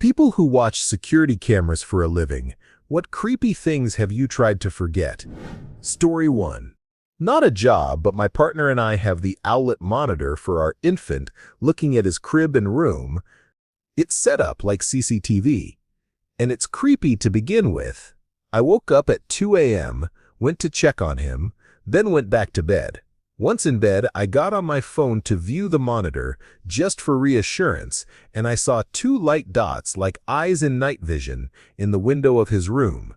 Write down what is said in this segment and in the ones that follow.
People who watch security cameras for a living, what creepy things have you tried to forget? Story 1. Not a job, but my partner and I have the owlet monitor for our infant looking at his crib and room. It's set up like CCTV, and it's creepy to begin with. I woke up at 2 a.m., went to check on him, then went back to bed. Once in bed, I got on my phone to view the monitor, just for reassurance, and I saw two light dots like eyes in night vision in the window of his room.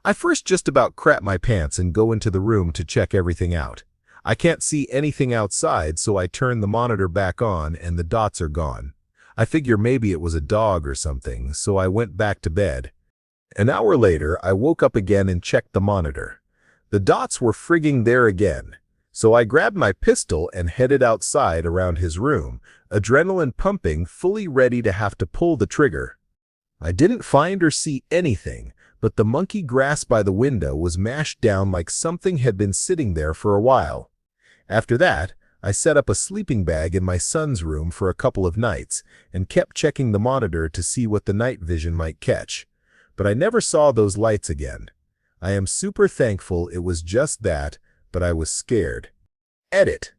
I first just about crap my pants and go into the room to check everything out. I can't see anything outside, so I turn the monitor back on and the dots are gone. I figure maybe it was a dog or something, so I went back to bed. An hour later, I woke up again and checked the monitor. The dots were frigging there again. So I grabbed my pistol and headed outside around his room, adrenaline pumping, fully ready to have to pull the trigger. I didn't find or see anything, but the monkey grass by the window was mashed down like something had been sitting there for a while. After that, I set up a sleeping bag in my son's room for a couple of nights and kept checking the monitor to see what the night vision might catch. But I never saw those lights again. I am super thankful it was just that, but I was scared. Edit.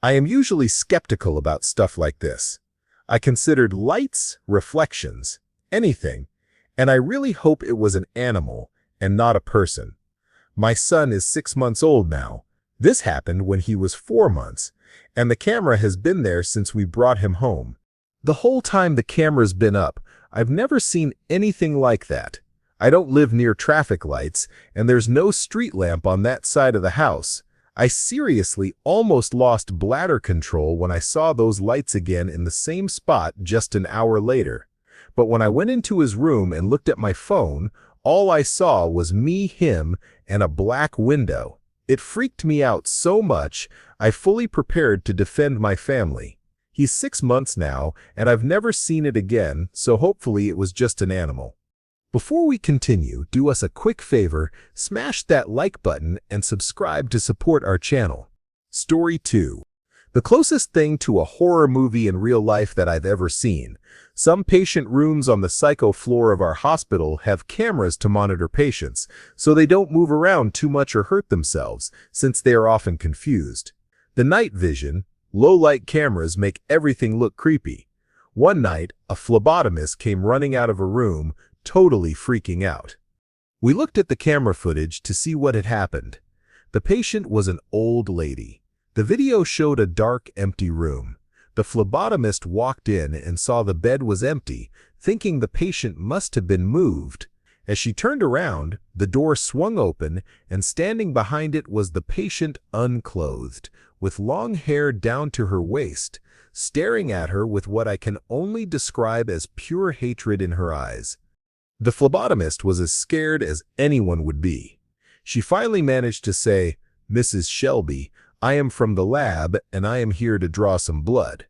I am usually skeptical about stuff like this. I considered lights, reflections, anything, and I really hope it was an animal and not a person. My son is 6 months old now. This happened when he was 4 months, and the camera has been there since we brought him home. The whole time the camera's been up, I've never seen anything like that. I don't live near traffic lights, and there's no street lamp on that side of the house. I seriously almost lost bladder control when I saw those lights again in the same spot just an hour later. But when I went into his room and looked at my phone, all I saw was me, him, and a black window. It freaked me out so much, I fully prepared to defend my family. He's 6 months now, and I've never seen it again, so hopefully it was just an animal. Before we continue, do us a quick favor, smash that like button and subscribe to support our channel. Story 2. The closest thing to a horror movie in real life that I've ever seen. Some patient rooms on the psycho floor of our hospital have cameras to monitor patients, so they don't move around too much or hurt themselves, since they are often confused. The night vision, low-light cameras make everything look creepy. One night, a phlebotomist came running out of a room, totally freaking out. We looked at the camera footage to see what had happened. The patient was an old lady. The video showed a dark, empty room. The phlebotomist walked in and saw the bed was empty, thinking the patient must have been moved. As she turned around, the door swung open, and standing behind it was the patient unclothed, with long hair down to her waist, staring at her with what I can only describe as pure hatred in her eyes. The phlebotomist was as scared as anyone would be. She finally managed to say, "Mrs. Shelby, I am from the lab and I am here to draw some blood.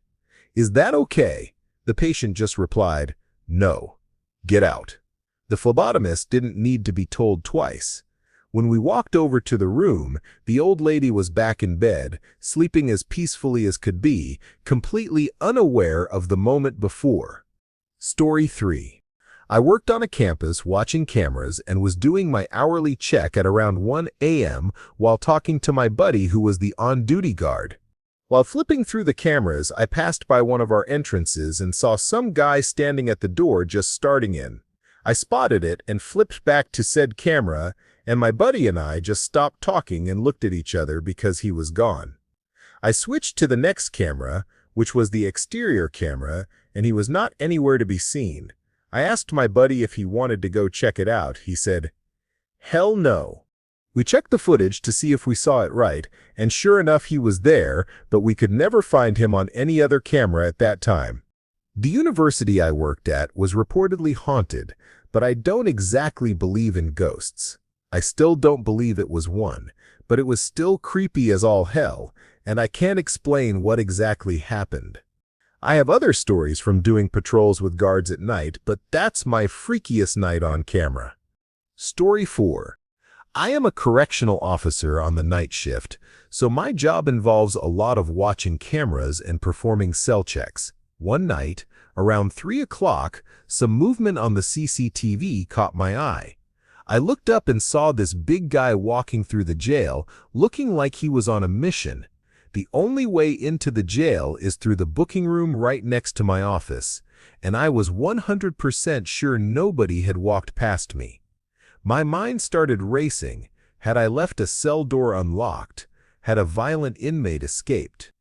Is that okay?" The patient just replied, "No. Get out." The phlebotomist didn't need to be told twice. When we walked over to the room, the old lady was back in bed, sleeping as peacefully as could be, completely unaware of the moment before. Story 3. I worked on a campus watching cameras and was doing my hourly check at around 1 a.m. while talking to my buddy who was the on-duty guard. While flipping through the cameras, I passed by one of our entrances and saw some guy standing at the door just starting in. I spotted it and flipped back to said camera, and my buddy and I just stopped talking and looked at each other because he was gone. I switched to the next camera, which was the exterior camera, and he was not anywhere to be seen. I asked my buddy if he wanted to go check it out. He said, "Hell no." We checked the footage to see if we saw it right, and sure enough he was there, but we could never find him on any other camera at that time. The university I worked at was reportedly haunted, but I don't exactly believe in ghosts. I still don't believe it was one, but it was still creepy as all hell, and I can't explain what exactly happened. I have other stories from doing patrols with guards at night, but that's my freakiest night on camera. Story 4. I am a correctional officer on the night shift, so my job involves a lot of watching cameras and performing cell checks. One night, Around 3 o'clock, some movement on the CCTV caught my eye. I looked up and saw this big guy walking through the jail, looking like he was on a mission. The only way into the jail is through the booking room right next to my office, and I was 100% sure nobody had walked past me. My mind started racing. Had I left a cell door unlocked? Had a violent inmate escaped?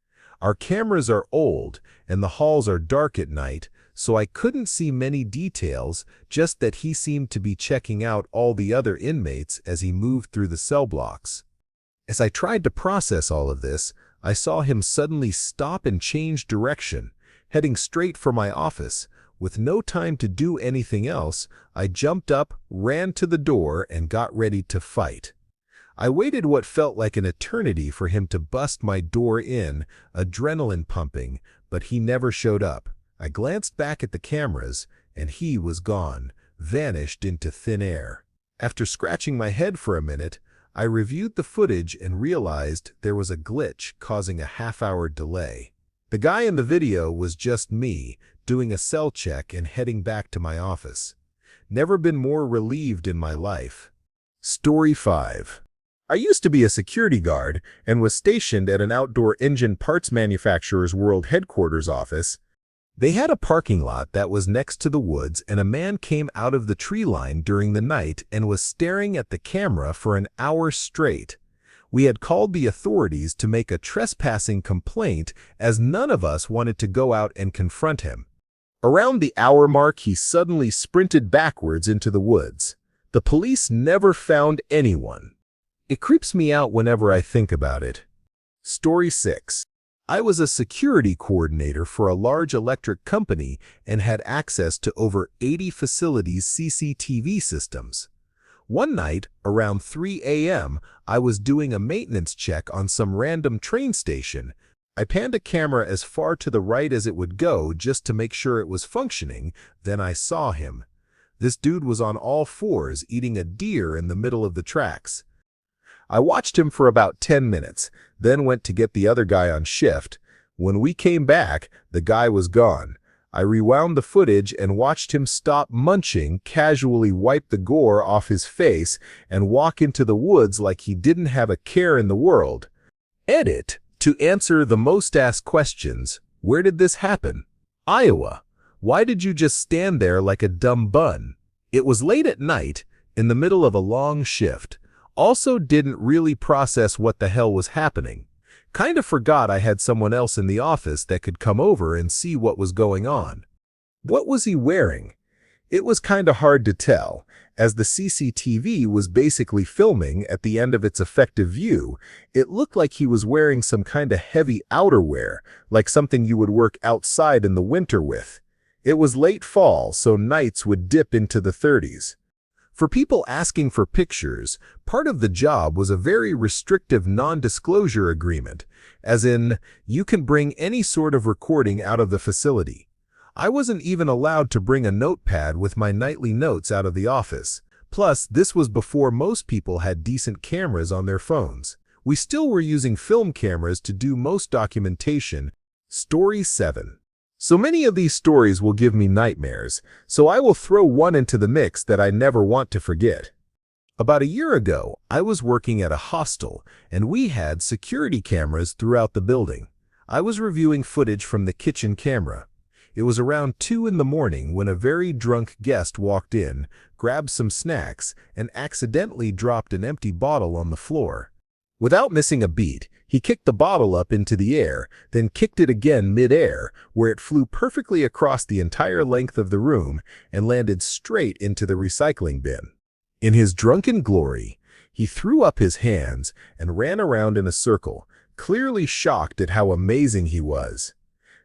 Our cameras are old, and the halls are dark at night, so I couldn't see many details, just that he seemed to be checking out all the other inmates as he moved through the cell blocks. As I tried to process all of this, I saw him suddenly stop and change direction, heading straight for my office. With no time to do anything else, I jumped up, ran to the door, and got ready to fight. I waited what felt like an eternity for him to bust my door in, adrenaline pumping, but he never showed up. I glanced back at the cameras, and he was gone, vanished into thin air. After scratching my head for a minute, I reviewed the footage and realized there was a glitch causing a half-hour delay. The guy in the video was just me, doing a cell check and heading back to my office. Never been more relieved in my life. Story 5. I used to be a security guard and was stationed at an outdoor engine parts manufacturer's world headquarters office. They had a parking lot that was next to the woods, and a man came out of the tree line during the night and was staring at the camera for an hour straight. We had called the authorities to make a trespassing complaint as none of us wanted to go out and confront him. Around the hour mark, he suddenly sprinted backwards into the woods. The police never found anyone. It creeps me out whenever I think about it. Story 6. I was a security coordinator for a large electric company and had access to over 80 facilities' CCTV systems. One night, around 3 a.m., I was doing a maintenance check on some random train station. I panned a camera as far to the right as it would go just to make sure it was functioning. Then I saw him. This dude was on all fours eating a deer in the middle of the tracks. I watched him for about 10 minutes, then went to get the other guy on shift. When we came back, the guy was gone. I rewound the footage and watched him stop munching, casually wipe the gore off his face, and walk into the woods like he didn't have a care in the world. Edit. To answer the most asked questions, where did this happen? Iowa. Why did you just stand there like a dumb bun? It was late at night, in the middle of a long shift. Also didn't really process what the hell was happening. Kind of forgot I had someone else in the office that could come over and see what was going on. What was he wearing? It was kind of hard to tell, as the CCTV was basically filming at the end of its effective view. It looked like he was wearing some kind of heavy outerwear, like something you would work outside in the winter with. It was late fall, so nights would dip into the 30s. For people asking for pictures, part of the job was a very restrictive non-disclosure agreement, as in, you can bring any sort of recording out of the facility. I wasn't even allowed to bring a notepad with my nightly notes out of the office. Plus, this was before most people had decent cameras on their phones. We still were using film cameras to do most documentation. Story 7. So many of these stories will give me nightmares, so I will throw one into the mix that I never want to forget. About a year ago, I was working at a hostel, and we had security cameras throughout the building. I was reviewing footage from the kitchen camera. It was around 2 in the morning when a very drunk guest walked in, grabbed some snacks, and accidentally dropped an empty bottle on the floor. Without missing a beat, he kicked the bottle up into the air, then kicked it again mid-air, where it flew perfectly across the entire length of the room and landed straight into the recycling bin. In his drunken glory, he threw up his hands and ran around in a circle, clearly shocked at how amazing he was.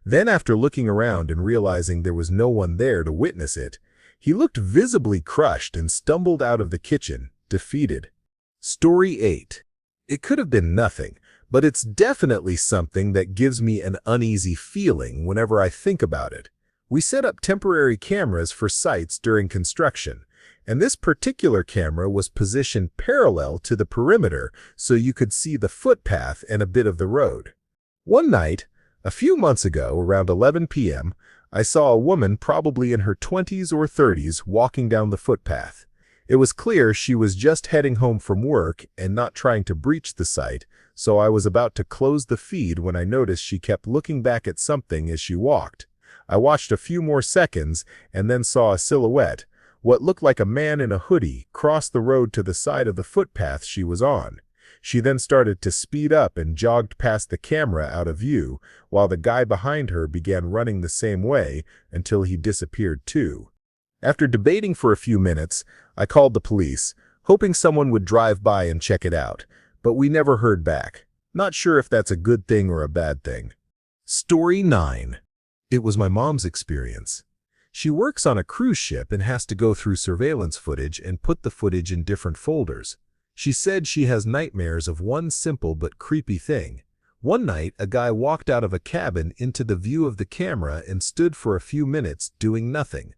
Then, after looking around and realizing there was no one there to witness it, he looked visibly crushed and stumbled out of the kitchen, defeated. Story 8. It could have been nothing, but it's definitely something that gives me an uneasy feeling whenever I think about it. We set up temporary cameras for sites during construction, and this particular camera was positioned parallel to the perimeter so you could see the footpath and a bit of the road. One night, a few months ago, around 11 p.m., I saw a woman probably in her 20s or 30s walking down the footpath. It was clear she was just heading home from work and not trying to breach the site, so I was about to close the feed when I noticed she kept looking back at something as she walked. I watched a few more seconds and then saw a silhouette, what looked like a man in a hoodie, cross the road to the side of the footpath she was on. She then started to speed up and jogged past the camera out of view, while the guy behind her began running the same way until he disappeared too. After debating for a few minutes, I called the police, hoping someone would drive by and check it out, but we never heard back. Not sure if that's a good thing or a bad thing. Story 9. It was my mom's experience. She works on a cruise ship and has to go through surveillance footage and put the footage in different folders. She said she has nightmares of one simple but creepy thing. One night, a guy walked out of a cabin into the view of the camera and stood for a few minutes doing nothing.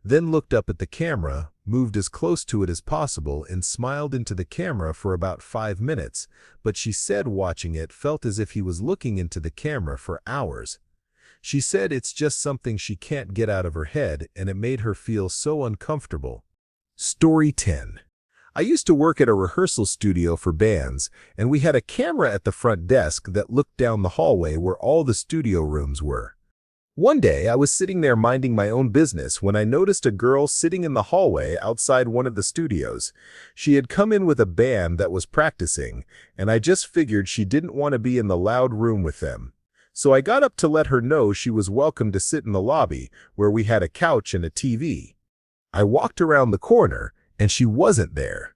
Then looked up at the camera, moved as close to it as possible, and smiled into the camera for about 5 minutes, but she said watching it felt as if he was looking into the camera for hours. She said it's just something she can't get out of her head, and it made her feel so uncomfortable. Story 10. I used to work at a rehearsal studio for bands, and we had a camera at the front desk that looked down the hallway where all the studio rooms were. One day, I was sitting there minding my own business when I noticed a girl sitting in the hallway outside one of the studios. She had come in with a band that was practicing, and I just figured she didn't want to be in the loud room with them. So I got up to let her know she was welcome to sit in the lobby, where we had a couch and a TV. I walked around the corner, and she wasn't there.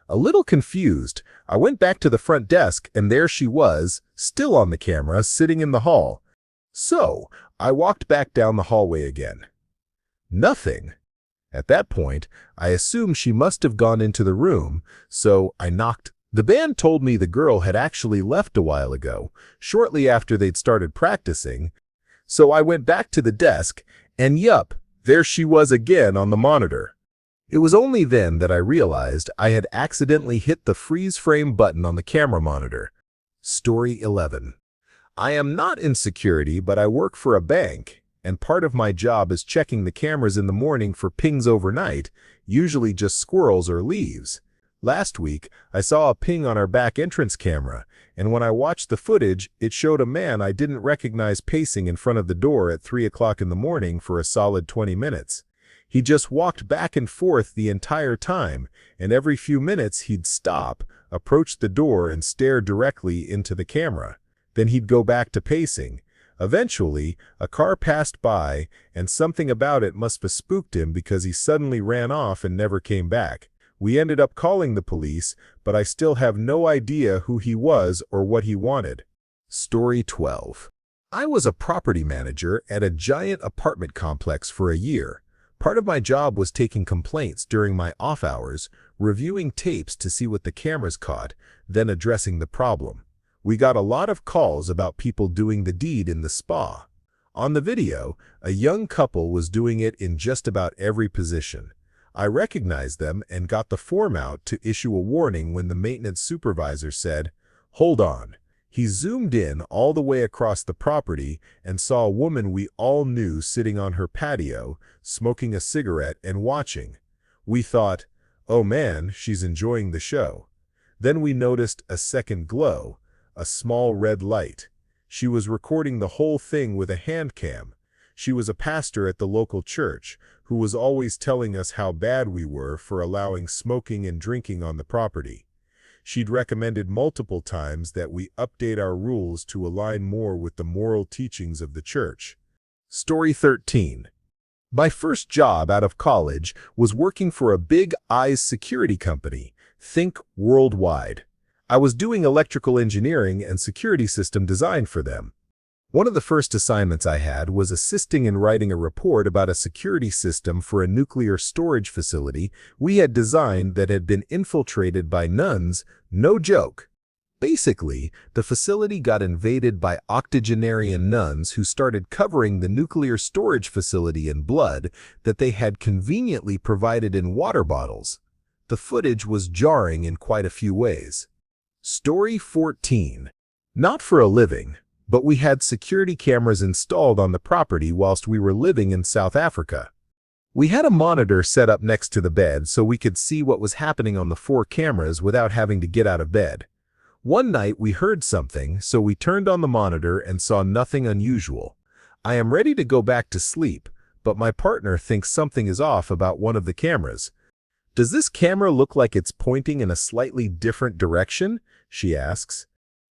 A little confused, I went back to the front desk, and there she was, still on the camera, sitting in the hall. So, I walked back down the hallway again. Nothing. At that point, I assumed she must have gone into the room, so I knocked. The band told me the girl had actually left a while ago, shortly after they'd started practicing. So I went back to the desk, and yup, there she was again on the monitor. It was only then that I realized I had accidentally hit the freeze frame button on the camera monitor. Story 11. I am not in security, but I work for a bank, and part of my job is checking the cameras in the morning for pings overnight, usually just squirrels or leaves. Last week, I saw a ping on our back entrance camera, and when I watched the footage, it showed a man I didn't recognize pacing in front of the door at 3 o'clock in the morning for a solid 20 minutes. He just walked back and forth the entire time, and every few minutes he'd stop, approach the door, and stare directly into the camera. Then he'd go back to pacing. Eventually, a car passed by, and something about it must have spooked him because he suddenly ran off and never came back. We ended up calling the police, but I still have no idea who he was or what he wanted. Story 12. I was a property manager at a giant apartment complex for a year. Part of my job was taking complaints during my off hours, reviewing tapes to see what the cameras caught, then addressing the problem. We got a lot of calls about people doing the deed in the spa. On the video, a young couple was doing it in just about every position. I recognized them and got the form out to issue a warning when the maintenance supervisor said, "Hold on." He zoomed in all the way across the property and saw a woman we all knew sitting on her patio, smoking a cigarette and watching. We thought, oh man, she's enjoying the show. Then we noticed a second glow, a small red light. She was recording the whole thing with a hand cam. She was a pastor at the local church who was always telling us how bad we were for allowing smoking and drinking on the property. She'd recommended multiple times that we update our rules to align more with the moral teachings of the church. Story 13. My first job out of college was working for a big eyes security company, think worldwide. I was doing electrical engineering and security system design for them. One of the first assignments I had was assisting in writing a report about a security system for a nuclear storage facility we had designed that had been infiltrated by nuns, no joke. Basically, the facility got invaded by octogenarian nuns who started covering the nuclear storage facility in blood that they had conveniently provided in water bottles. The footage was jarring in quite a few ways. Story 14. Not for a living, but we had security cameras installed on the property whilst we were living in South Africa. We had a monitor set up next to the bed so we could see what was happening on the 4 cameras without having to get out of bed. One night we heard something, so we turned on the monitor and saw nothing unusual. I am ready to go back to sleep, but my partner thinks something is off about one of the cameras. "Does this camera look like it's pointing in a slightly different direction?" she asks.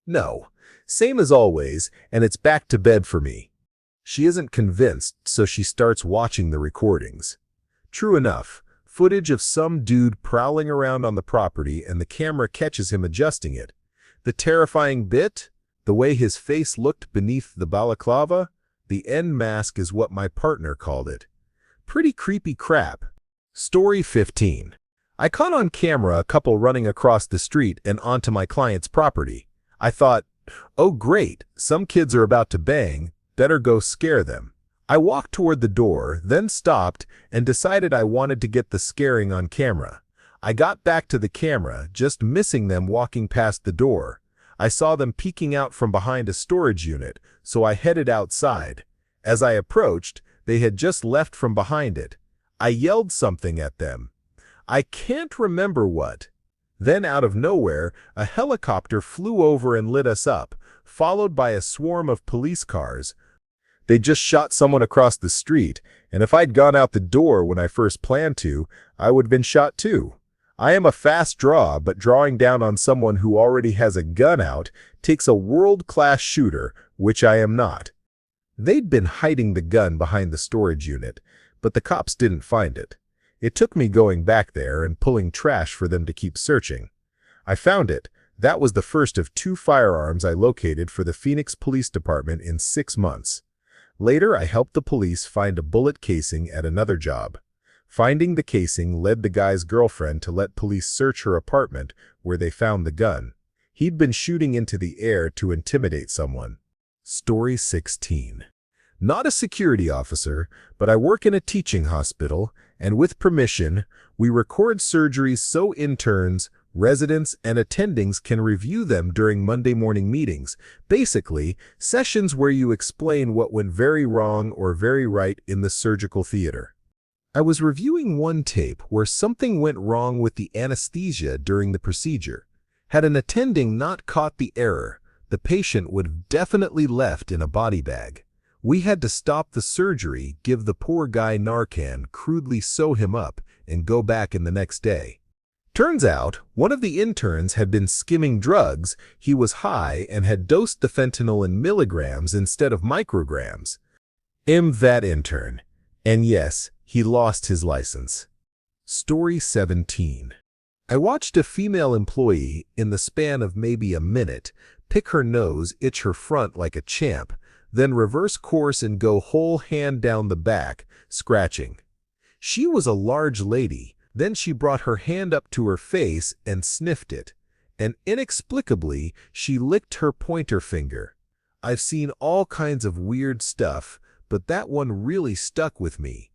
"No, same as always, and it's back to bed for me." She isn't convinced, so she starts watching the recordings. True enough, footage of some dude prowling around on the property and the camera catches him adjusting it. The terrifying bit? The way his face looked beneath the balaclava? The end mask is what my partner called it. Pretty creepy crap. Story 15. I caught on camera a couple running across the street and onto my client's property. I thought, oh great, some kids are about to bang, better go scare them. I walked toward the door, then stopped, and decided I wanted to get the scaring on camera. I got back to the camera, just missing them walking past the door. I saw them peeking out from behind a storage unit, so I headed outside. As I approached, they had just left from behind it. I yelled something at them. I can't remember what. Then out of nowhere, a helicopter flew over and lit us up, followed by a swarm of police cars. They just shot someone across the street, and if I'd gone out the door when I first planned to, I would have been shot too. I am a fast draw, but drawing down on someone who already has a gun out takes a world-class shooter, which I am not. They'd been hiding the gun behind the storage unit, but the cops didn't find it. It took me going back there and pulling trash for them to keep searching. I found it. That was the first of 2 firearms I located for the Phoenix Police Department in 6 months. Later, I helped the police find a bullet casing at another job. Finding the casing led the guy's girlfriend to let police search her apartment where they found the gun. He'd been shooting into the air to intimidate someone. Story 16. Not a security officer, but I work in a teaching hospital, and with permission, we record surgeries so interns, residents, and attendings can review them during Monday morning meetings. Basically, sessions where you explain what went very wrong or very right in the surgical theater. I was reviewing one tape where something went wrong with the anesthesia during the procedure. Had an attending not caught the error, the patient would have definitely left in a body bag. We had to stop the surgery, give the poor guy Narcan, crudely sew him up, and go back in the next day. Turns out, one of the interns had been skimming drugs. He was high and had dosed the fentanyl in milligrams instead of micrograms. That intern. And yes, he lost his license. Story 17. I watched a female employee, in the span of maybe a minute, pick her nose, itch her front like a champ, then reverse course and go whole hand down the back, scratching. She was a large lady. Then she brought her hand up to her face and sniffed it. And inexplicably, she licked her pointer finger. I've seen all kinds of weird stuff, but that one really stuck with me.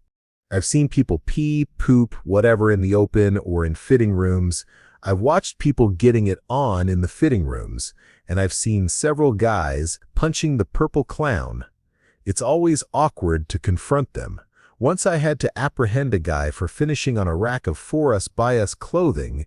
I've seen people pee, poop, whatever in the open or in fitting rooms. I've watched people getting it on in the fitting rooms, and I've seen several guys punching the purple clown. It's always awkward to confront them. Once I had to apprehend a guy for finishing on a rack of for us by us clothing.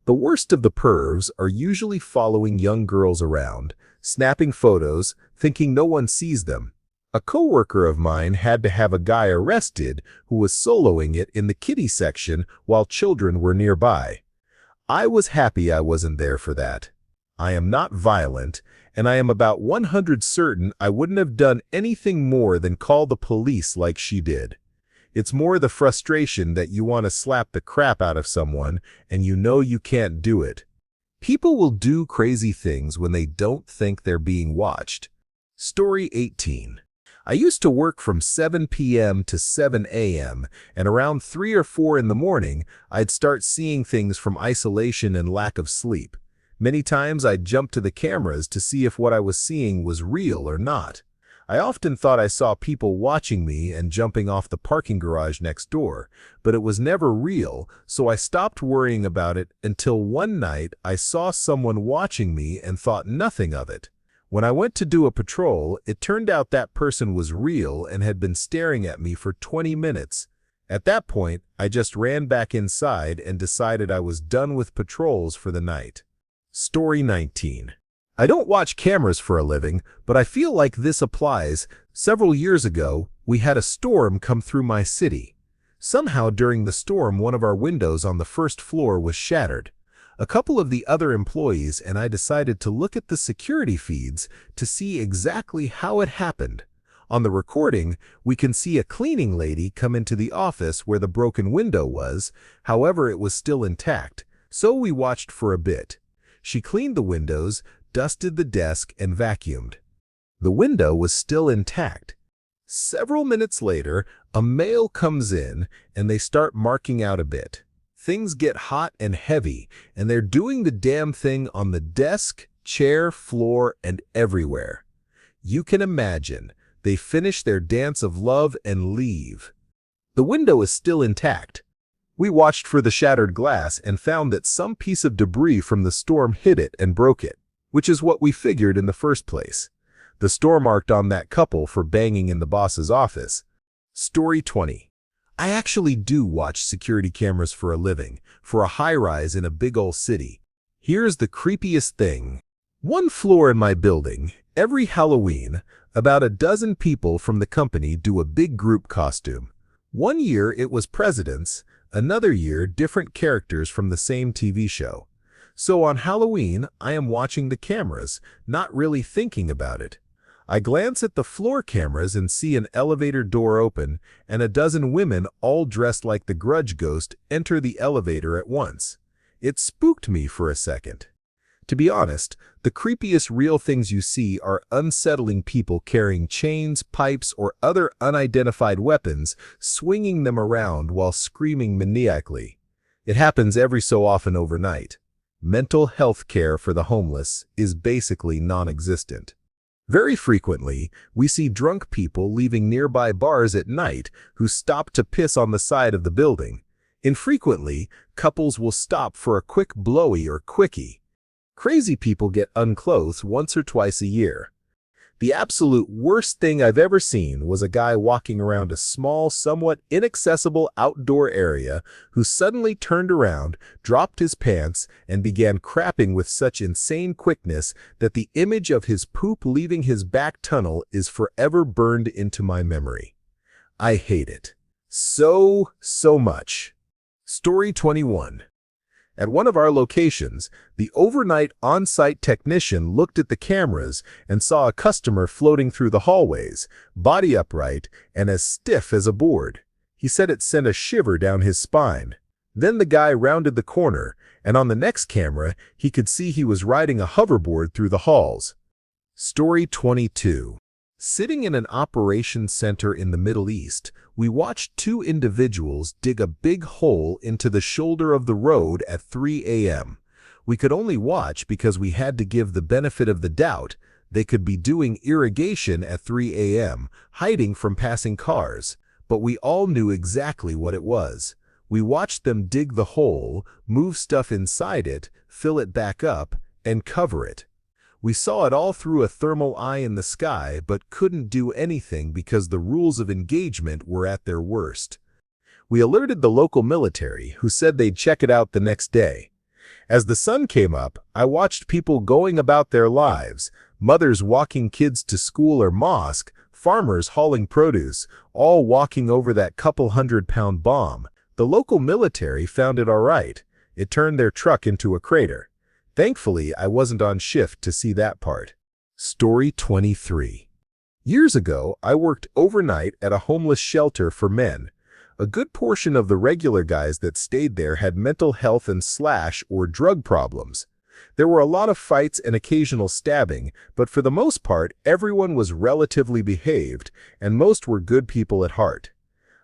The worst of the pervs are usually following young girls around, snapping photos, thinking no one sees them. A coworker of mine had to have a guy arrested who was soloing it in the kiddie section while children were nearby. I was happy I wasn't there for that. I am not violent, and I am about 100% certain I wouldn't have done anything more than call the police like she did. It's more the frustration that you want to slap the crap out of someone and you know you can't do it. People will do crazy things when they don't think they're being watched. Story 18. I used to work from 7 p.m. to 7 a.m., and around 3 or 4 in the morning, I'd start seeing things from isolation and lack of sleep. Many times I'd jump to the cameras to see if what I was seeing was real or not. I often thought I saw people watching me and jumping off the parking garage next door, but it was never real, so I stopped worrying about it until one night I saw someone watching me and thought nothing of it. When I went to do a patrol, it turned out that person was real and had been staring at me for 20 minutes. At that point, I just ran back inside and decided I was done with patrols for the night. Story 19. I don't watch cameras for a living, but I feel like this applies. Several years ago, we had a storm come through my city. Somehow during the storm, one of our windows on the first floor was shattered. A couple of the other employees and I decided to look at the security feeds to see exactly how it happened. On the recording, we can see a cleaning lady come into the office where the broken window was. However, it was still intact, so we watched for a bit. She cleaned the windows, dusted the desk, and vacuumed. The window was still intact. Several minutes later, a male comes in and they start marking out a bit. Things get hot and heavy, and they're doing the damn thing on the desk, chair, floor, and everywhere. You can imagine, they finish their dance of love and leave. The window is still intact. We watched for the shattered glass and found that some piece of debris from the storm hit it and broke it, which is what we figured in the first place. The storm marked on that couple for banging in the boss's office. Story 20. I actually do watch security cameras for a living, for a high-rise in a big old city. Here's the creepiest thing. One floor in my building, every Halloween, about a dozen people from the company do a big group costume. One year it was presidents, another year different characters from the same TV show. So on Halloween, I am watching the cameras, not really thinking about it. I glance at the floor cameras and see an elevator door open and a dozen women all dressed like the Grudge Ghost enter the elevator at once. It spooked me for a second. To be honest, the creepiest real things you see are unsettling people carrying chains, pipes, or other unidentified weapons, swinging them around while screaming maniacally. It happens every so often overnight. Mental health care for the homeless is basically non-existent. Very frequently, we see drunk people leaving nearby bars at night who stop to piss on the side of the building. Infrequently, couples will stop for a quick blowy or quickie. Crazy people get unclothed once or twice a year. The absolute worst thing I've ever seen was a guy walking around a small, somewhat inaccessible outdoor area who suddenly turned around, dropped his pants, and began crapping with such insane quickness that the image of his poop leaving his back tunnel is forever burned into my memory. I hate it. So much. Story 21. At one of our locations, the overnight on-site technician looked at the cameras and saw a customer floating through the hallways, body upright and as stiff as a board. He said it sent a shiver down his spine. Then the guy rounded the corner, and on the next camera, he could see he was riding a hoverboard through the halls. Story 22. Sitting in an operations center in the Middle East, we watched two individuals dig a big hole into the shoulder of the road at 3 a.m. We could only watch because we had to give the benefit of the doubt. They could be doing irrigation at 3 a.m., hiding from passing cars, but we all knew exactly what it was. We watched them dig the hole, move stuff inside it, fill it back up, and cover it. We saw it all through a thermal eye in the sky, but couldn't do anything because the rules of engagement were at their worst. We alerted the local military, who said they'd check it out the next day. As the sun came up, I watched people going about their lives, mothers walking kids to school or mosque, farmers hauling produce, all walking over that couple 100-pound bomb. The local military found it all right. It turned their truck into a crater. Thankfully, I wasn't on shift to see that part. Story 23. Years ago, I worked overnight at a homeless shelter for men. A good portion of the regular guys that stayed there had mental health and or drug problems. There were a lot of fights and occasional stabbing, but for the most part, everyone was relatively behaved, and most were good people at heart.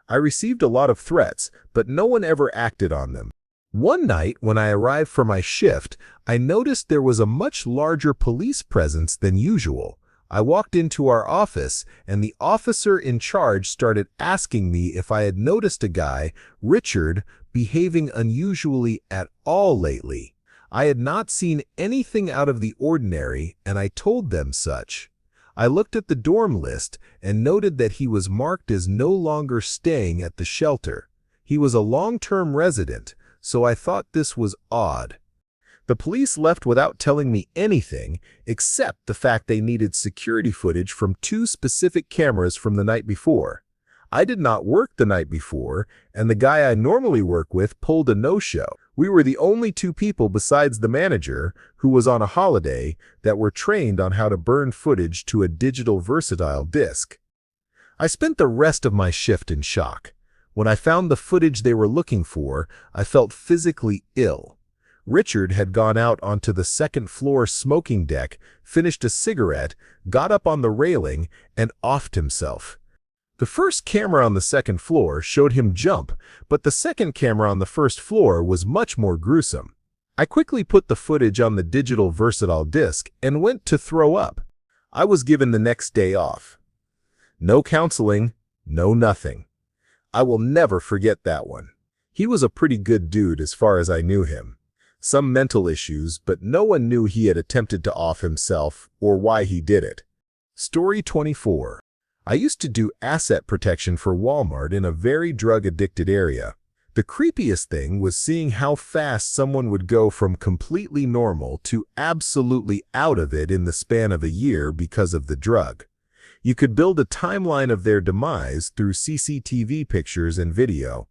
I received a lot of threats, but no one ever acted on them. One night, when I arrived for my shift, I noticed there was a much larger police presence than usual. I walked into our office, and the officer in charge started asking me if I had noticed a guy, Richard, behaving unusually at all lately. I had not seen anything out of the ordinary, and I told them such. I looked at the dorm list and noted that he was marked as no longer staying at the shelter. He was a long-term resident, so I thought this was odd. The police left without telling me anything except the fact they needed security footage from 2 specific cameras from the night before. I did not work the night before, and the guy I normally work with pulled a no-show. We were the only 2 people besides the manager, who was on a holiday, that were trained on how to burn footage to a digital versatile disc. I spent the rest of my shift in shock. When I found the footage they were looking for, I felt physically ill. Richard had gone out onto the second-floor smoking deck, finished a cigarette, got up on the railing, and offed himself. The first camera on the second floor showed him jump, but the second camera on the first floor was much more gruesome. I quickly put the footage on the digital versatile disc and went to throw up. I was given the next day off. No counseling, no nothing. I will never forget that one. He was a pretty good dude as far as I knew him. Some mental issues, but no one knew he had attempted to off himself or why he did it. Story 24. I used to do asset protection for Walmart in a very drug-addicted area. The creepiest thing was seeing how fast someone would go from completely normal to absolutely out of it in the span of a year because of the drug. You could build a timeline of their demise through CCTV pictures and video.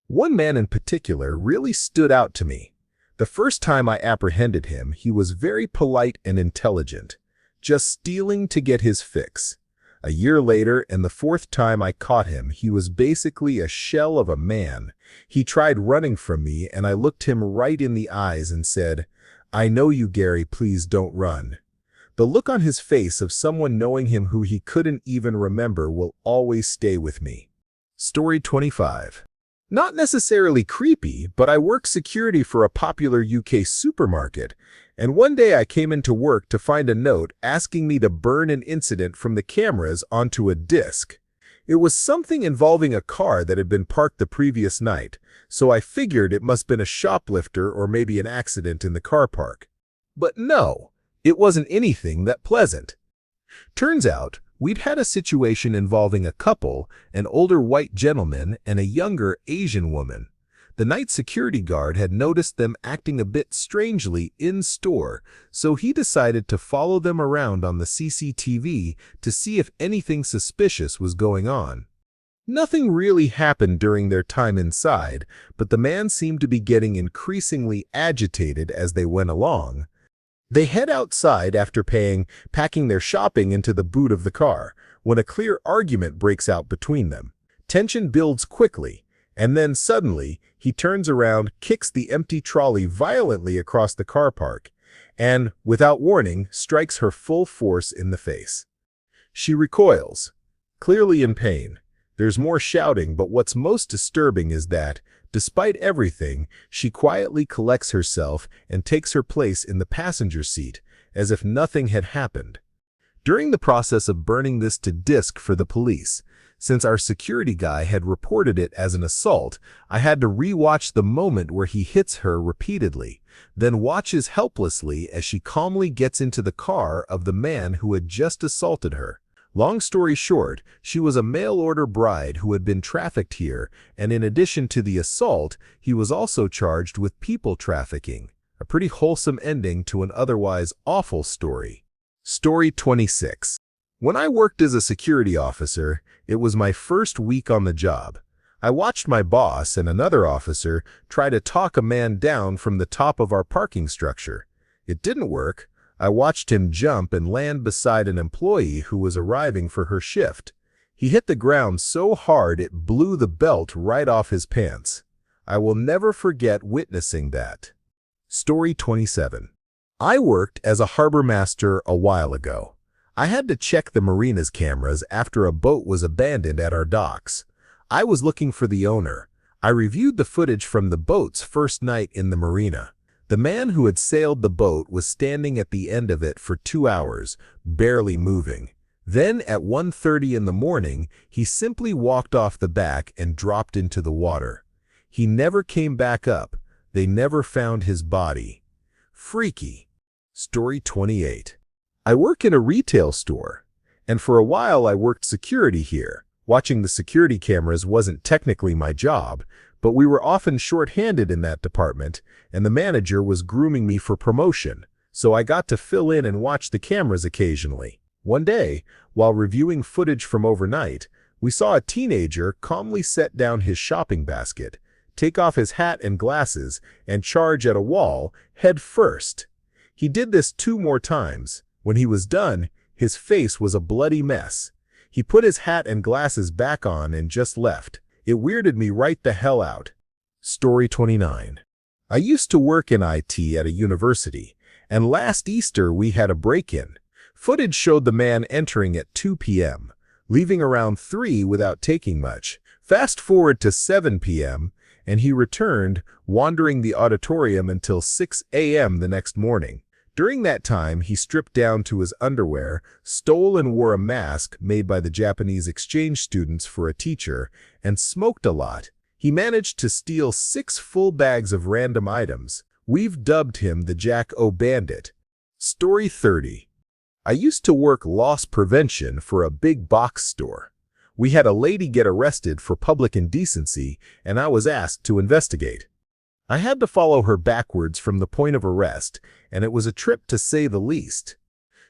One man in particular really stood out to me. The first time I apprehended him, he was very polite and intelligent, just stealing to get his fix. A year later, and the 4th time I caught him, he was basically a shell of a man. He tried running from me, and I looked him right in the eyes and said, "I know you, Gary, please don't run." The look on his face of someone knowing him who he couldn't even remember will always stay with me. Story 25. Not necessarily creepy, but I work security for a popular UK supermarket, and one day I came into work to find a note asking me to burn an incident from the cameras onto a disc. It was something involving a car that had been parked the previous night, so I figured it must have been a shoplifter or maybe an accident in the car park. But no, it wasn't anything that pleasant. Turns out, we'd had a situation involving a couple, an older white gentleman and a younger Asian woman. The night security guard had noticed them acting a bit strangely in store, so he decided to follow them around on the CCTV to see if anything suspicious was going on. Nothing really happened during their time inside, but the man seemed to be getting increasingly agitated as they went along. They head outside after packing their shopping into the boot of the car, when a clear argument breaks out between them. Tension builds quickly, and then suddenly, he turns around, kicks the empty trolley violently across the car park, and, without warning, strikes her full force in the face. She recoils, clearly in pain. There's more shouting, but what's most disturbing is that, despite everything, she quietly collects herself and takes her place in the passenger seat, as if nothing had happened. During the process of burning this to disc for the police, since our security guy had reported it as an assault, I had to re-watch the moment where he hits her repeatedly, then watches helplessly as she calmly gets into the car of the man who had just assaulted her. Long story short, she was a mail-order bride who had been trafficked here, and in addition to the assault, he was also charged with people trafficking. A pretty wholesome ending to an otherwise awful story. Story 26. When I worked as a security officer, it was my first week on the job. I watched my boss and another officer try to talk a man down from the top of our parking structure. It didn't work. I watched him jump and land beside an employee who was arriving for her shift. He hit the ground so hard it blew the belt right off his pants. I will never forget witnessing that. Story 27. I worked as a harbor master a while ago. I had to check the Marina's cameras after a boat was abandoned at our docks. I was looking for the owner. I reviewed the footage from the boat's first night in the Marina. The man who had sailed the boat was standing at the end of it for 2 hours, barely moving. Then at 1:30 in the morning, he simply walked off the back and dropped into the water. He never came back up. They never found his body. Freaky. Story 28. I work in a retail store, and for a while I worked security here. Watching the security cameras wasn't technically my job, but we were often short-handed in that department, and the manager was grooming me for promotion, so I got to fill in and watch the cameras occasionally. One day, while reviewing footage from overnight, we saw a teenager calmly set down his shopping basket, take off his hat and glasses, and charge at a wall, head first. He did this 2 more times. When he was done, his face was a bloody mess. He put his hat and glasses back on and just left. It weirded me right the hell out. Story 29. I used to work in IT at a university, and last Easter we had a break-in. Footage showed the man entering at 2 p.m., leaving around 3 without taking much. Fast forward to 7 p.m., and he returned, wandering the auditorium until 6 a.m. the next morning. During that time, he stripped down to his underwear, stole and wore a mask made by the Japanese exchange students for a teacher, and smoked a lot. He managed to steal 6 full bags of random items. We've dubbed him the Jack O Bandit. Story 30. I used to work loss prevention for a big box store. We had a lady get arrested for public indecency, and I was asked to investigate. I had to follow her backwards from the point of arrest, and it was a trip to say the least.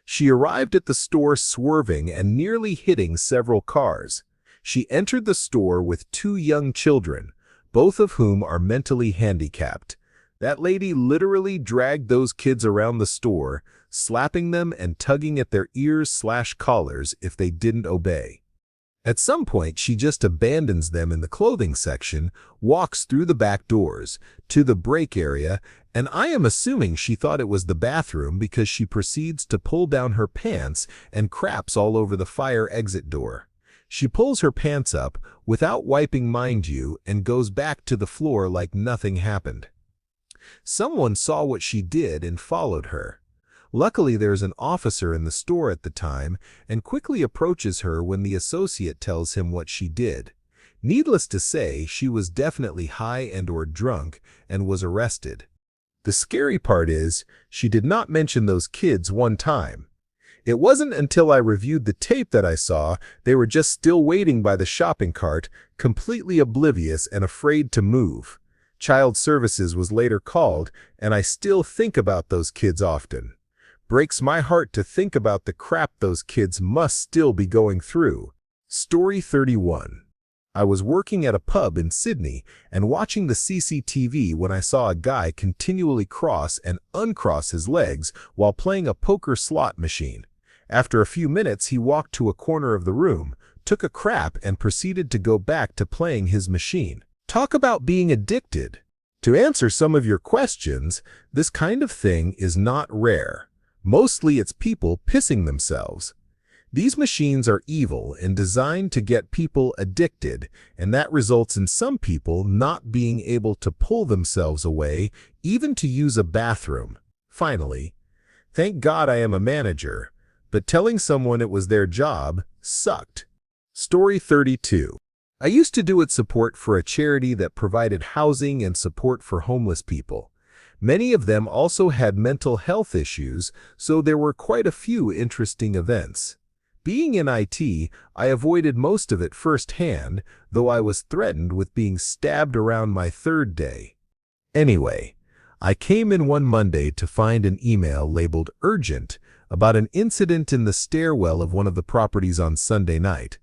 She arrived at the store swerving and nearly hitting several cars. She entered the store with 2 young children, both of whom are mentally handicapped. That lady literally dragged those kids around the store, slapping them and tugging at their ears/collars if they didn't obey. At some point, she just abandons them in the clothing section, walks through the back doors to the break area, and I am assuming she thought it was the bathroom because she proceeds to pull down her pants and craps all over the fire exit door. She pulls her pants up, without wiping mind you, and goes back to the floor like nothing happened. Someone saw what she did and followed her. Luckily, there's an officer in the store at the time and quickly approaches her when the associate tells him what she did. Needless to say, she was definitely high and/or drunk and was arrested. The scary part is, she did not mention those kids one time. It wasn't until I reviewed the tape that I saw they were just still waiting by the shopping cart, completely oblivious and afraid to move. Child Services was later called, and I still think about those kids often. Breaks my heart to think about the crap those kids must still be going through. Story 31. I was working at a pub in Sydney and watching the CCTV when I saw a guy continually cross and uncross his legs while playing a poker slot machine. After a few minutes, he walked to a corner of the room, took a crap, and proceeded to go back to playing his machine. Talk about being addicted. To answer some of your questions, this kind of thing is not rare. Mostly it's people pissing themselves. These machines are evil and designed to get people addicted, and that results in some people not being able to pull themselves away, even to use a bathroom. Finally, thank God I am a manager, but telling someone it was their job sucked. Story 32. I used to do support for a charity that provided housing and support for homeless people. Many of them also had mental health issues, so there were quite a few interesting events. Being in IT, I avoided most of it firsthand, though I was threatened with being stabbed around my 3rd day. Anyway, I came in one Monday to find an email labeled urgent about an incident in the stairwell of one of the properties on Sunday night.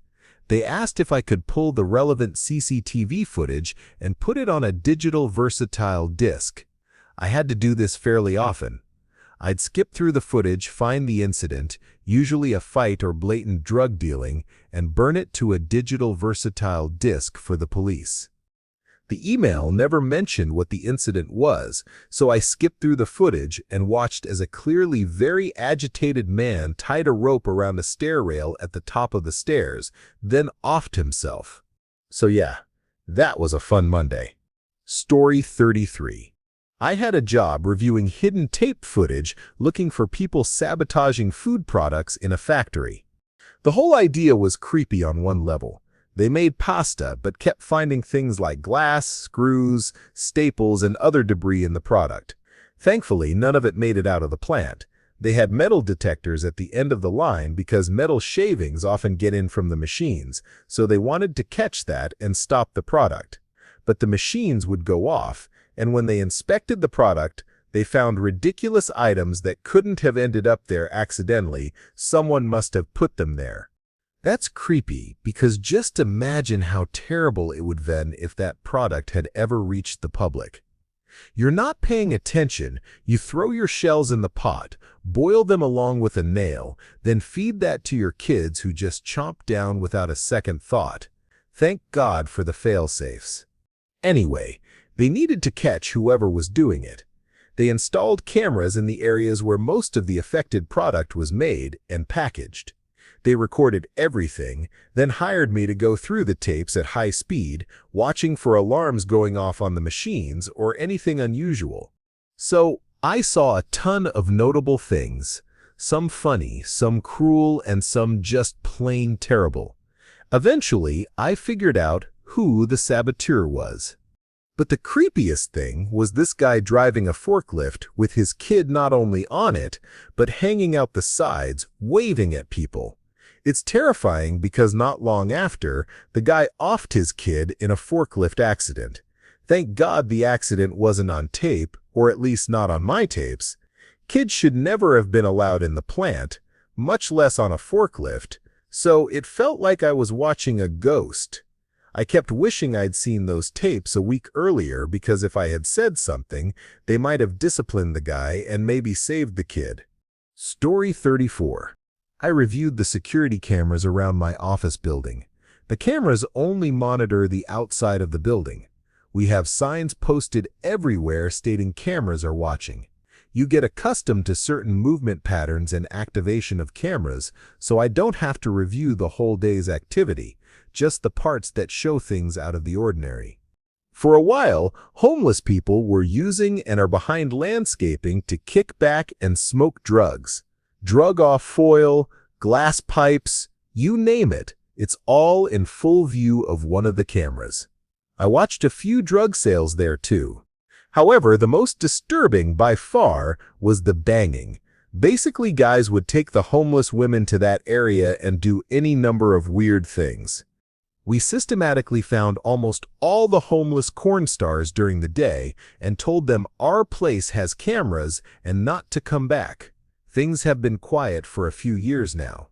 They asked if I could pull the relevant CCTV footage and put it on a digital versatile disk. I had to do this fairly often. I'd skip through the footage, find the incident, usually a fight or blatant drug dealing, and burn it to a digital versatile disk for the police. The email never mentioned what the incident was, so I skipped through the footage and watched as a clearly very agitated man tied a rope around a stair rail at the top of the stairs, then offed himself. So yeah, that was a fun Monday. Story 33. I had a job reviewing hidden tape footage looking for people sabotaging food products in a factory. The whole idea was creepy on one level. They made pasta but kept finding things like glass, screws, staples, and other debris in the product. Thankfully, none of it made it out of the plant. They had metal detectors at the end of the line because metal shavings often get in from the machines, so they wanted to catch that and stop the product. But the machines would go off, and when they inspected the product, they found ridiculous items that couldn't have ended up there accidentally. Someone must have put them there. That's creepy, because just imagine how terrible it would have been if that product had ever reached the public. You're not paying attention, you throw your shells in the pot, boil them along with a nail, then feed that to your kids who just chomp down without a second thought. Thank God for the fail-safes. Anyway, they needed to catch whoever was doing it. They installed cameras in the areas where most of the affected product was made and packaged. They recorded everything, then hired me to go through the tapes at high speed, watching for alarms going off on the machines or anything unusual. So, I saw a ton of notable things, some funny, some cruel, and some just plain terrible. Eventually, I figured out who the saboteur was. But the creepiest thing was this guy driving a forklift with his kid not only on it, but hanging out the sides, waving at people. It's terrifying because not long after, the guy offed his kid in a forklift accident. Thank God the accident wasn't on tape, or at least not on my tapes. Kids should never have been allowed in the plant, much less on a forklift, so it felt like I was watching a ghost. I kept wishing I'd seen those tapes a week earlier because if I had said something, they might have disciplined the guy and maybe saved the kid. Story 34. I reviewed the security cameras around my office building. The cameras only monitor the outside of the building. We have signs posted everywhere stating cameras are watching. You get accustomed to certain movement patterns and activation of cameras, so I don't have to review the whole day's activity, just the parts that show things out of the ordinary. For a while, homeless people were using and are behind landscaping to kick back and smoke drugs. Drug-off foil, glass pipes, you name it, it's all in full view of one of the cameras. I watched a few drug sales there too. However, the most disturbing by far was the banging. Basically, guys would take the homeless women to that area and do any number of weird things. We systematically found almost all the homeless corn stars during the day and told them our place has cameras and not to come back. Things have been quiet for a few years now.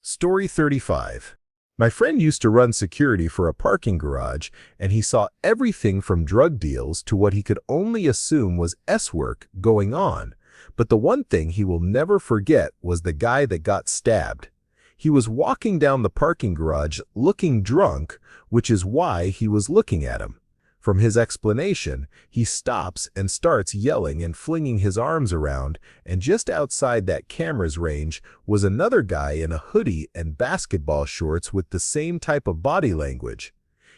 Story 35. My friend used to run security for a parking garage, and he saw everything from drug deals to what he could only assume was S-work going on. But the one thing he will never forget was the guy that got stabbed. He was walking down the parking garage looking drunk, which is why he was looking at him. From his explanation, he stops and starts yelling and flinging his arms around, and just outside that camera's range was another guy in a hoodie and basketball shorts with the same type of body language.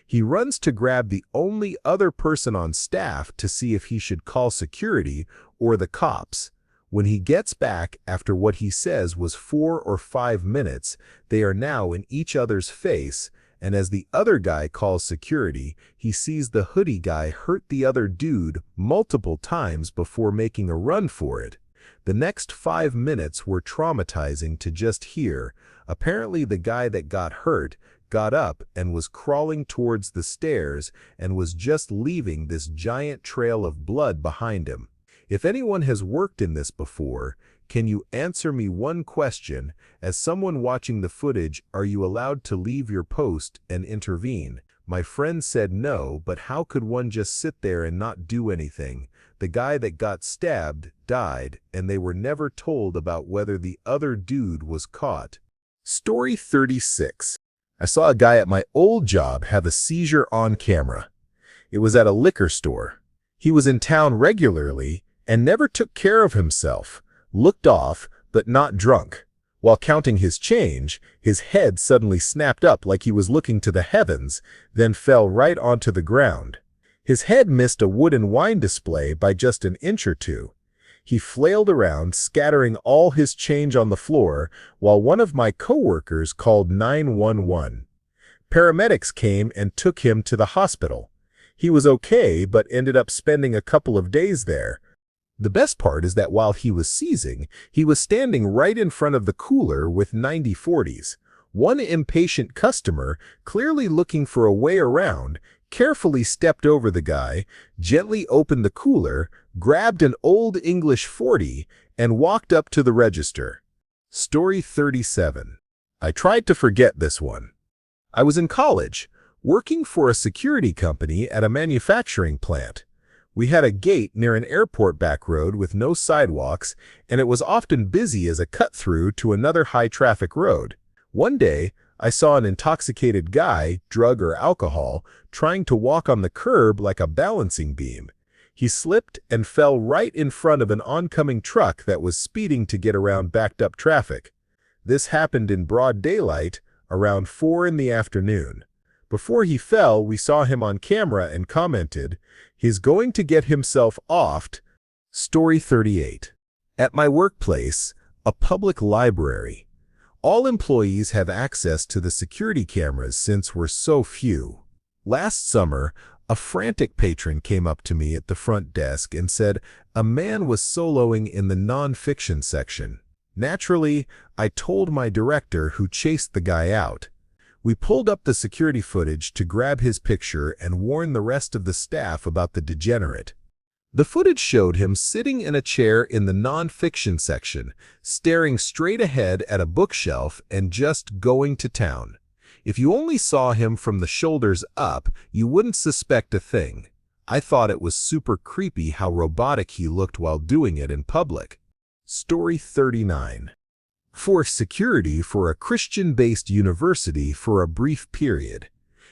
He runs to grab the only other person on staff to see if he should call security or the cops. When he gets back after what he says was 4 or 5 minutes, they are now in each other's face, and as the other guy calls security, he sees the hoodie guy hurt the other dude multiple times before making a run for it. The next 5 minutes were traumatizing to just hear. Apparently the guy that got hurt got up and was crawling towards the stairs and was just leaving this giant trail of blood behind him. If anyone has worked in this before, can you answer me one question? As someone watching the footage, are you allowed to leave your post and intervene? My friend said no, but how could one just sit there and not do anything? The guy that got stabbed died, and they were never told about whether the other dude was caught. Story 36. I saw a guy at my old job have a seizure on camera. It was at a liquor store. He was in town regularly and never took care of himself. Looked off, but not drunk. While counting his change, his head suddenly snapped up like he was looking to the heavens, then fell right onto the ground. His head missed a wooden wine display by just an inch or two. He flailed around, scattering all his change on the floor, while one of my coworkers called 911. Paramedics came and took him to the hospital. He was okay, but ended up spending a couple of days there. The best part is that while he was seizing, he was standing right in front of the cooler with 90/40s. One impatient customer, clearly looking for a way around, carefully stepped over the guy, gently opened the cooler, grabbed an old English 40, and walked up to the register. Story 37. I tried to forget this one. I was in college, working for a security company at a manufacturing plant. We had a gate near an airport back road with no sidewalks, and it was often busy as a cut-through to another high-traffic road. One day, I saw an intoxicated guy, drug or alcohol, trying to walk on the curb like a balancing beam. He slipped and fell right in front of an oncoming truck that was speeding to get around backed-up traffic. This happened in broad daylight, around 4 in the afternoon. Before he fell, we saw him on camera and commented, "He's going to get himself offed." Story 38. At my workplace, a public library. All employees have access to the security cameras since we're so few. Last summer, a frantic patron came up to me at the front desk and said a man was soloing in the non-fiction section. Naturally, I told my director, who chased the guy out. We pulled up the security footage to grab his picture and warn the rest of the staff about the degenerate. The footage showed him sitting in a chair in the non-fiction section, staring straight ahead at a bookshelf and just going to town. If you only saw him from the shoulders up, you wouldn't suspect a thing. I thought it was super creepy how robotic he looked while doing it in public. Story 39. Forced security for a Christian-based university for a brief period.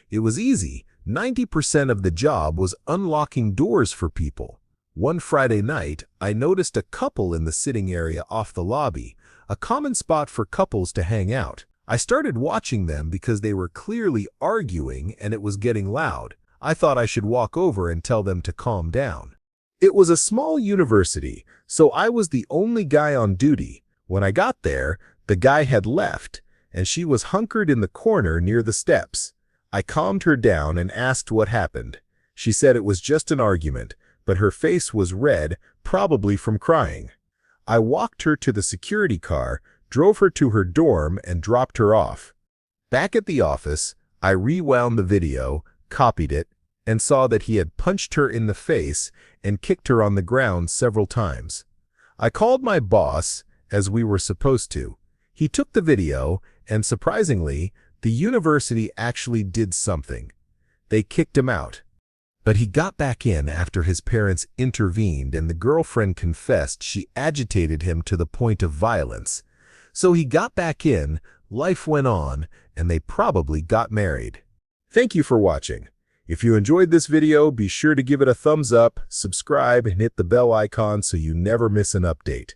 It was easy. 90% of the job was unlocking doors for people. One Friday night, I noticed a couple in the sitting area off the lobby, a common spot for couples to hang out. I started watching them because they were clearly arguing and it was getting loud. I thought I should walk over and tell them to calm down. It was a small university, so I was the only guy on duty. When I got there, the guy had left, and she was hunkered in the corner near the steps. I calmed her down and asked what happened. She said it was just an argument, but her face was red, probably from crying. I walked her to the security car, drove her to her dorm, and dropped her off. Back at the office, I rewound the video, copied it, and saw that he had punched her in the face and kicked her on the ground several times. I called my boss, as we were supposed to. He took the video, and surprisingly, the university actually did something. They kicked him out. But he got back in after his parents intervened and the girlfriend confessed she agitated him to the point of violence. So he got back in, life went on, and they probably got married. Thank you for watching. If you enjoyed this video, be sure to give it a thumbs up, subscribe, and hit the bell icon so you never miss an update.